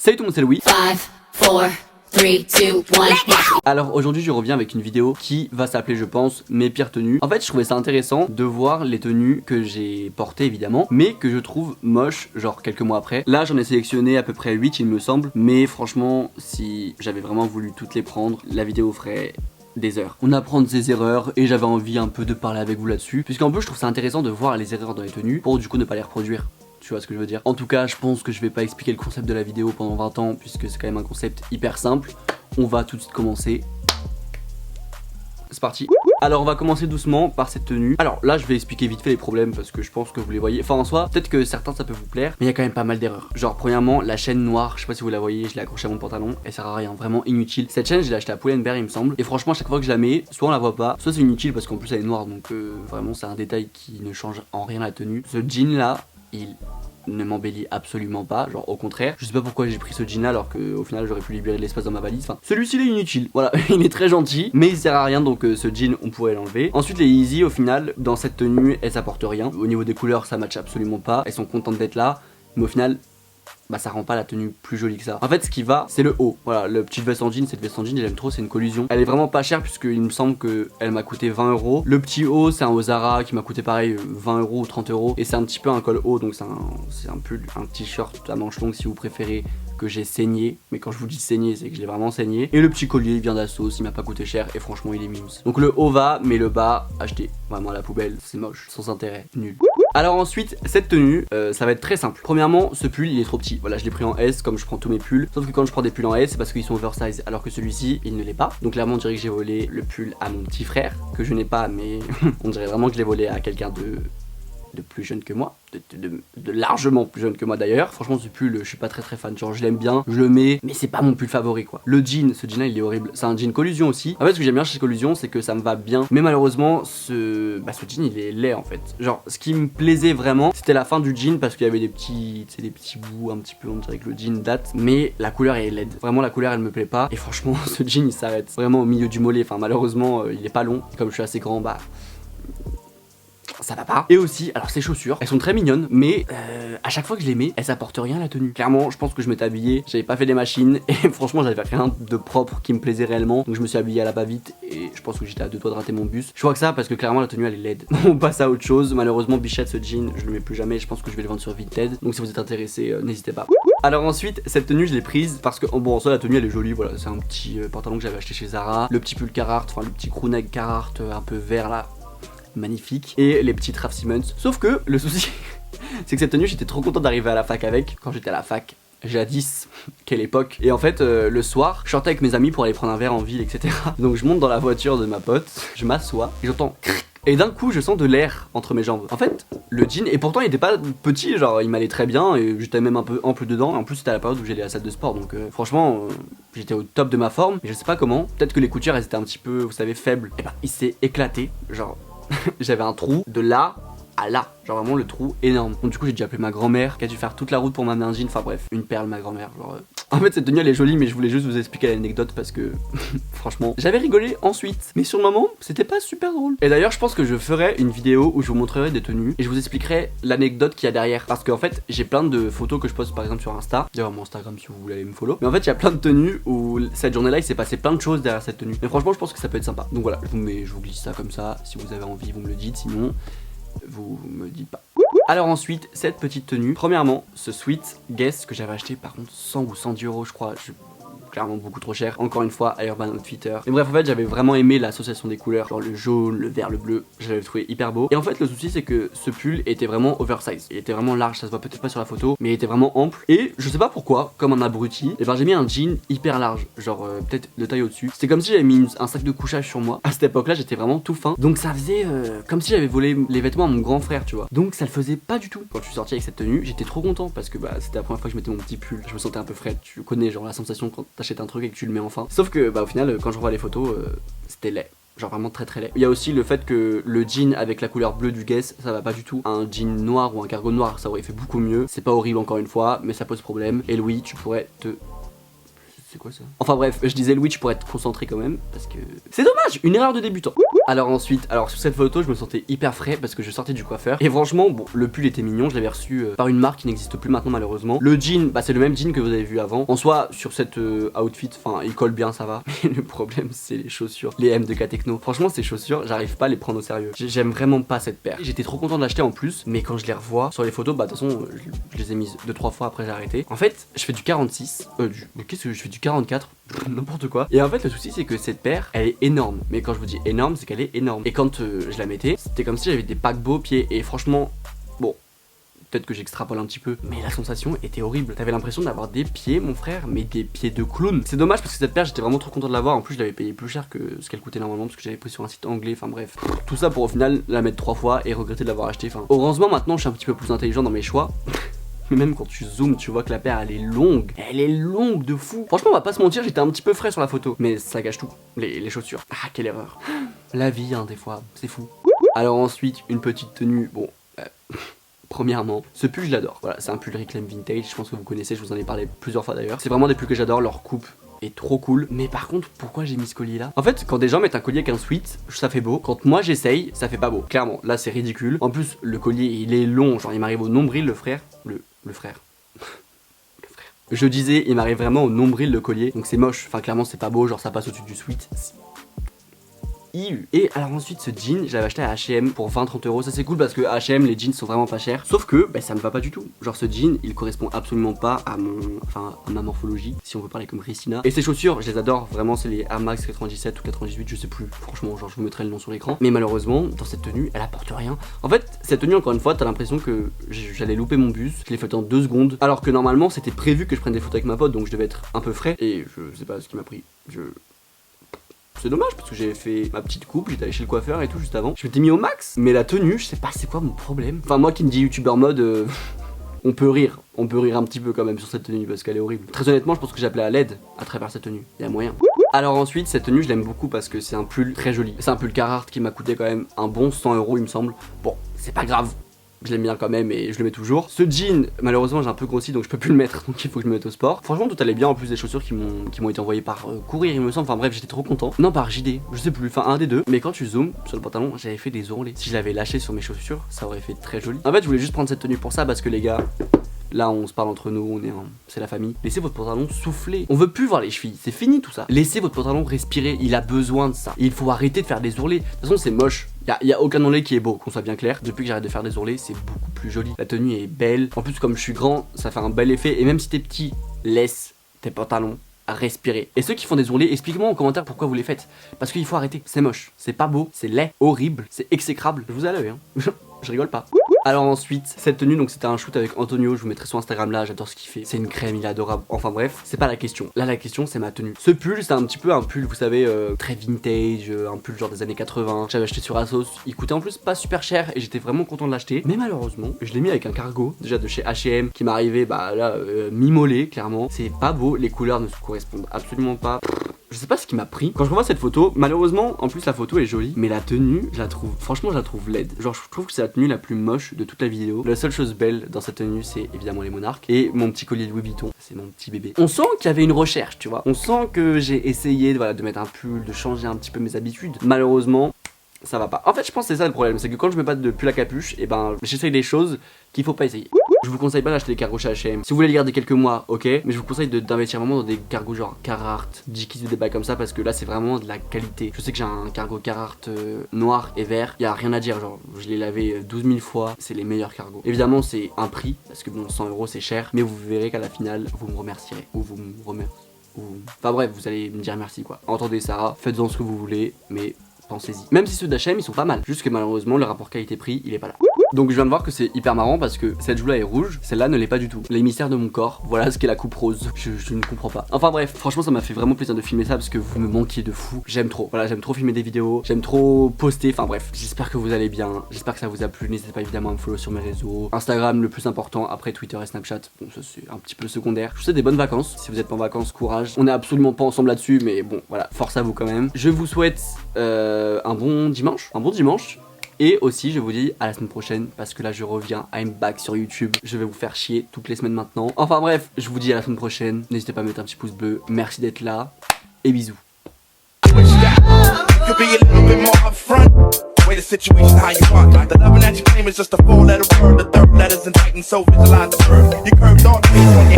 Salut tout le monde, c'est Louis. 5, 4, 3, 2, 1. Alors aujourd'hui je reviens avec une vidéo qui va s'appeler je pense mes pires tenues. En fait je trouvais ça intéressant de voir les tenues que j'ai portées évidemment, mais que je trouve moches genre quelques mois après. Là j'en ai sélectionné à peu près 8 il me semble, mais franchement si j'avais vraiment voulu toutes les prendre, la vidéo ferait des heures. On apprend de ses erreurs et j'avais envie un peu de parler avec vous là-dessus, puisqu'en plus je trouve ça intéressant de voir les erreurs dans les tenues pour du coup ne pas les reproduire. Tu vois ce que je veux dire? En tout cas, je pense que je vais pas expliquer le concept de la vidéo pendant 20 ans, puisque c'est quand même un concept hyper simple. On va tout de suite commencer. C'est parti. Alors on va commencer doucement par cette tenue. Alors là je vais expliquer vite fait les problèmes parce que je pense que vous les voyez. Enfin en soi, peut-être que certains ça peut vous plaire, mais il y a quand même pas mal d'erreurs. Genre premièrement la chaîne noire, je sais pas si vous la voyez, je l'ai accrochée à mon pantalon, elle sert à rien, vraiment inutile. Cette chaîne je l'ai achetée à Pull&Bear il me semble. Et franchement à chaque fois que je la mets, soit on la voit pas, soit c'est inutile parce qu'en plus elle est noire. Donc vraiment c'est un détail qui ne change en rien la tenue. Ce jean là, il ne m'embellit absolument pas, genre au contraire. Je sais pas pourquoi j'ai pris ce jean là alors qu'au final j'aurais pu libérer de l'espace dans ma valise. Enfin, celui-ci il est inutile, voilà, il est très gentil, mais il sert à rien donc ce jean on pourrait l'enlever. Ensuite les Yeezy au final, dans cette tenue elles apportent rien. Au niveau des couleurs ça match absolument pas, elles sont contentes d'être là, mais au final bah ça rend pas la tenue plus jolie que ça. En fait ce qui va c'est le haut. Voilà, le petit veste en jean, cette veste en jean j'aime trop, c'est une collusion. Elle est vraiment pas chère puisqu'il me semble qu'elle m'a coûté 20 €. Le petit haut c'est un au Zara qui m'a coûté pareil 20 € ou 30 €. Et c'est un petit peu un col haut, donc c'est un pull, un t-shirt à manches longues si vous préférez, que j'ai saigné. Mais quand je vous dis saigné c'est que je l'ai vraiment saigné. Et le petit collier il vient d'Assos, il m'a pas coûté cher et franchement il est mimes. Donc le haut va, mais le bas acheté vraiment à la poubelle, c'est moche, sans intérêt, nul. Alors ensuite, cette tenue, ça va être très simple. Premièrement, ce pull il est trop petit. Voilà, je l'ai pris en S comme je prends tous mes pulls. Sauf que quand je prends des pulls en S, c'est parce qu'ils sont oversize. Alors que celui-ci, il ne l'est pas. Donc clairement, on dirait que j'ai volé le pull à mon petit frère, que je n'ai pas, mais on dirait vraiment que je l'ai volé à quelqu'un de plus jeune que moi, de largement plus jeune que moi d'ailleurs. Franchement ce pull je suis pas très fan, genre je l'aime bien, je le mets, mais c'est pas mon pull favori quoi. Le jean, ce jean là il est horrible, c'est un jean collusion aussi. En fait ce que j'aime bien chez collusion c'est que ça me va bien, mais malheureusement ce jean il est laid en fait. Genre ce qui me plaisait vraiment c'était la fin du jean parce qu'il y avait des petits bouts un petit peu, on dirait que le jean date, mais la couleur est laide. Vraiment la couleur elle me plaît pas et franchement ce jean il s'arrête vraiment au milieu du mollet, enfin malheureusement il est pas long, et comme je suis assez grand bah ça va pas. Et aussi, alors ces chaussures, elles sont très mignonnes, mais à chaque fois que je les mets, elles apportent rien à la tenue. Clairement, je pense que je m'étais habillé, j'avais pas fait des machines, et franchement, j'avais rien de propre qui me plaisait réellement. Donc je me suis habillé à la va-vite, et je pense que j'étais à 2 doigts de rater mon bus. Je crois que ça, parce que clairement, la tenue elle est laide. On passe à autre chose. Malheureusement, Bichette, ce jean, je le mets plus jamais. Je pense que je vais le vendre sur Vinted. Donc si vous êtes intéressé, n'hésitez pas. Alors ensuite, cette tenue, je l'ai prise parce que, bon, en soi, la tenue elle est jolie. Voilà, c'est un petit pantalon que j'avais acheté chez Zara. Le petit pull Carhartt, enfin le petit crewneck Carhartt un peu vert là. Magnifique, et les petits Raf Simons. Sauf que le souci c'est que cette tenue j'étais trop content d'arriver à la fac avec. Quand j'étais à la fac jadis, quelle époque. Et en fait le soir je sortais avec mes amis pour aller prendre un verre en ville etc. Donc je monte dans la voiture de ma pote, je m'assois et j'entends et d'un coup je sens de l'air entre mes jambes. En fait le jean, et pourtant il était pas petit, genre il m'allait très bien et j'étais même un peu ample dedans. Et en plus c'était à la période où j'allais à la salle de sport, donc franchement j'étais au top de ma forme. Mais je sais pas comment, peut-être que les coutures elles étaient un petit peu, vous savez, faibles. Et bah il s'est éclaté, genre j'avais un trou de là à là, genre vraiment le trou énorme. Donc du coup j'ai dû appeler ma grand-mère qui a dû faire toute la route pour m'amener un jean. Enfin bref, une perle ma grand-mère, genre En fait cette tenue elle est jolie, mais je voulais juste vous expliquer l'anecdote parce que franchement j'avais rigolé ensuite, mais sur le moment c'était pas super drôle. Et d'ailleurs je pense que je ferai une vidéo où je vous montrerai des tenues et je vous expliquerai l'anecdote qu'il y a derrière, parce qu'en fait j'ai plein de photos que je poste par exemple sur Insta, d'ailleurs mon Instagram si vous voulez aller me follow. Mais en fait il y a plein de tenues où cette journée là il s'est passé plein de choses derrière cette tenue, mais franchement je pense que ça peut être sympa. Donc voilà, je vous glisse ça comme ça, si vous avez envie vous me le dites, sinon vous me dites pas. Alors ensuite, cette petite tenue, premièrement, ce sweat Guess que j'avais acheté par contre 100 ou 110 € je crois, clairement beaucoup trop cher, encore une fois à Urban Outfitter. Mais bref en fait j'avais vraiment aimé l'association des couleurs, genre le jaune, le vert, le bleu, je l'avais trouvé hyper beau. Et en fait le souci c'est que ce pull était vraiment oversize, il était vraiment large, ça se voit peut-être pas sur la photo, mais il était vraiment ample. Et je sais pas pourquoi, comme un abruti, et ben j'ai mis un jean hyper large, genre peut-être de taille au-dessus. C'était comme si j'avais mis un sac de couchage sur moi. À cette époque là j'étais vraiment tout fin, donc ça faisait comme si j'avais volé les vêtements à mon grand frère, tu vois. Donc ça le faisait pas du tout. Quand je suis sorti avec cette tenue, j'étais trop content parce que bah c'était la première fois que je mettais mon petit pull, je me sentais un peu frais, tu connais genre la sensation quand t'achètes un truc et que tu le mets enfin. Sauf que bah au final quand je revois les photos c'était laid, genre vraiment très laid. Il y a aussi le fait que le jean avec la couleur bleue du Guess ça va pas du tout. Un jean noir ou un cargo noir ça aurait fait beaucoup mieux. C'est pas horrible encore une fois, mais ça pose problème. Et Louis tu pourrais te C'est quoi ça? Enfin bref, je disais Louis pour être concentré quand même, parce que c'est dommage, une erreur de débutant. Alors ensuite, sur cette photo, je me sentais hyper frais parce que je sortais du coiffeur. Et franchement, bon, le pull était mignon, je l'avais reçu par une marque qui n'existe plus maintenant malheureusement. Le jean, bah c'est le même jean que vous avez vu avant. En soi, sur cette outfit, enfin il colle bien, ça va. Mais le problème, c'est les chaussures, les M2K Techno. Franchement, ces chaussures, j'arrive pas à les prendre au sérieux. J'aime vraiment pas cette paire. J'étais trop content de l'acheter en plus, mais quand je les revois sur les photos, bah de toute façon, je les ai mises 2-3 fois après j'ai arrêté. En fait, je fais du 46, mais qu'est-ce que je fais du 44, n'importe quoi. Et en fait, le souci c'est que cette paire, elle est énorme. Mais quand je vous dis énorme, c'est qu'elle est énorme. Et quand je la mettais, c'était comme si j'avais des paquebots pieds. Et franchement, bon, peut-être que j'extrapole un petit peu, mais la sensation était horrible. T'avais l'impression d'avoir des pieds, mon frère, mais des pieds de clown. C'est dommage parce que cette paire, j'étais vraiment trop content de l'avoir. En plus, je l'avais payé plus cher que ce qu'elle coûtait normalement parce que j'avais pris sur un site anglais. Enfin bref, tout ça pour au final la mettre 3 fois et regretter de l'avoir acheté. Enfin, heureusement maintenant, je suis un petit peu plus intelligent dans mes choix. Mais même quand tu zoomes, tu vois que la paire elle est longue. Elle est longue de fou. Franchement, on va pas se mentir, j'étais un petit peu frais sur la photo. Mais ça gâche tout. Les chaussures. Ah, quelle erreur. La vie, hein, des fois, c'est fou. Alors ensuite, une petite tenue. Bon, premièrement, ce pull, je l'adore. Voilà, c'est un pull Reclaim Vintage. Je pense que vous connaissez, je vous en ai parlé plusieurs fois d'ailleurs. C'est vraiment des pulls que j'adore. Leur coupe est trop cool. Mais par contre, pourquoi j'ai mis ce collier là? En fait, quand des gens mettent un collier avec un sweat, ça fait beau. Quand moi j'essaye, ça fait pas beau. Clairement, là c'est ridicule. En plus, le collier il est long. Genre, il m'arrive au nombril, le frère. Le frère. Je disais, il m'arrive vraiment au nombril le collier, donc c'est moche. Enfin, clairement, c'est pas beau, genre ça passe au-dessus du sweat. Et alors ensuite ce jean, je l'avais acheté à H&M pour 20-30 euros. Ça c'est cool parce que H&M les jeans sont vraiment pas chers. Sauf que bah, ça me va pas du tout. Genre ce jean il correspond absolument pas à ma morphologie, si on veut parler comme Christina. Et ces chaussures je les adore vraiment, c'est les Air Max 97 ou 98, je sais plus. Franchement genre je vous mettrai le nom sur l'écran. Mais malheureusement dans cette tenue elle apporte rien. En fait cette tenue encore une fois t'as l'impression que j'allais louper mon bus. Je l'ai fait en 2 secondes. Alors que normalement c'était prévu que je prenne des photos avec ma pote, donc je devais être un peu frais. Et je sais pas ce qui m'a pris. C'est dommage parce que j'avais fait ma petite coupe, j'étais allé chez le coiffeur et tout juste avant. Je m'étais mis au max, mais la tenue, je sais pas c'est quoi mon problème. Enfin moi qui me dis youtubeur mode, on peut rire un petit peu quand même sur cette tenue parce qu'elle est horrible. Très honnêtement je pense que j'appelais à l'aide à travers cette tenue, il y a moyen. Alors ensuite cette tenue je l'aime beaucoup parce que c'est un pull très joli. C'est un pull Carhartt qui m'a coûté quand même un bon 100 euros il me semble. Bon c'est pas grave. Je l'aime bien quand même et je le mets toujours. Ce jean, malheureusement j'ai un peu grossi donc je peux plus le mettre, donc il faut que je me mette au sport. Franchement tout allait bien, en plus des chaussures qui m'ont été envoyées par courrier il me semble, enfin bref j'étais trop content. Non par JD, je sais plus, enfin un des deux. Mais quand tu zoomes sur le pantalon, j'avais fait des ourlets. Si je l'avais lâché sur mes chaussures, ça aurait fait très joli. En fait je voulais juste prendre cette tenue pour ça parce que les gars, là on se parle entre nous, c'est la famille. Laissez votre pantalon souffler. On veut plus voir les chevilles, c'est fini tout ça. Laissez votre pantalon respirer, il a besoin de ça. Et il faut arrêter de faire des ourlets. De toute façon c'est moche. Y a aucun ourlet qui est beau, qu'on soit bien clair. Depuis que j'arrête de faire des ourlets, c'est beaucoup plus joli. La tenue est belle. En plus comme je suis grand, ça fait un bel effet. Et même si t'es petit, laisse tes pantalons à respirer. Et ceux qui font des ourlets, expliquez-moi en commentaire pourquoi vous les faites. Parce qu'il faut arrêter, c'est moche, c'est pas beau, c'est laid, horrible, c'est exécrable. Je vous ai à l'œil hein. Je rigole pas. Alors ensuite, cette tenue, donc c'était un shoot avec Antonio, je vous mettrai sur Instagram là, j'adore ce qu'il fait. C'est une crème, il est adorable. Enfin bref, c'est pas la question. Là la question c'est ma tenue. Ce pull, c'est un petit peu un pull, vous savez, très vintage, un pull genre des années 80. J'avais acheté sur Asos, il coûtait en plus pas super cher et j'étais vraiment content de l'acheter. Mais malheureusement, je l'ai mis avec un cargo, déjà de chez H&M, qui m'arrivait bah là, mi-mollet clairement. C'est pas beau, les couleurs ne se correspondent absolument pas. Je sais pas ce qui m'a pris. Quand je revois cette photo, malheureusement, en plus la photo est jolie, mais la tenue, je la trouve, franchement, je la trouve laide. Genre, je trouve que c'est la tenue la plus moche de toute la vidéo. La seule chose belle dans cette tenue, c'est évidemment les monarques et mon petit collier Louis Vuitton. C'est mon petit bébé. On sent qu'il y avait une recherche, tu vois. On sent que j'ai essayé de mettre un pull, de changer un petit peu mes habitudes. Malheureusement, ça va pas. En fait, je pense que c'est ça le problème, c'est que quand je mets pas de pull à capuche, et ben, j'essaye des choses qu'il faut pas essayer. Je vous conseille pas d'acheter des cargos chez H&M. Si vous voulez les garder quelques mois, ok, mais je vous conseille d'investir vraiment dans des cargos genre Carhartt, Dickies ou des bails comme ça parce que là c'est vraiment de la qualité. Je sais que j'ai un cargo Carhartt noir et vert, y a rien à dire, genre je l'ai lavé 12 000 fois, c'est les meilleurs cargos. Évidemment c'est un prix parce que bon 100 euros c'est cher, mais vous verrez qu'à la finale vous me remercierez ou vous me remercierez. Enfin bref, vous allez me dire merci quoi. Entendez ça, faites-en ce que vous voulez, mais pensez-y. Même si ceux d'H&M ils sont pas mal, juste que malheureusement le rapport qualité-prix il est pas là. Donc je viens de voir que c'est hyper marrant parce que cette joue là est rouge, celle-là ne l'est pas du tout. Les mystères de mon corps, voilà ce qu'est la coupe rose. Je ne comprends pas. Enfin bref, franchement ça m'a fait vraiment plaisir de filmer ça parce que vous me manquiez de fou. J'aime trop, voilà, j'aime trop filmer des vidéos, j'aime trop poster, enfin bref. J'espère que vous allez bien, j'espère que ça vous a plu. N'hésitez pas évidemment à me follow sur mes réseaux. Instagram le plus important, après Twitter et Snapchat. Bon ça c'est un petit peu secondaire. Je vous souhaite des bonnes vacances. Si vous êtes en vacances, courage. On est absolument pas ensemble là-dessus, mais bon voilà, force à vous quand même. Je vous souhaite un bon dimanche. Et aussi je vous dis à la semaine prochaine parce que là je reviens, I'm back sur YouTube. Je vais vous faire chier toutes les semaines maintenant. Enfin bref, je vous dis à la semaine prochaine. N'hésitez pas à mettre un petit pouce bleu. Merci d'être là et bisous. Could be a little bit more upfront. Way the situation how you want. The loving that you claim is just a 4-letter word. The third letter's in Titan, so visualize the verb. You curved all the on your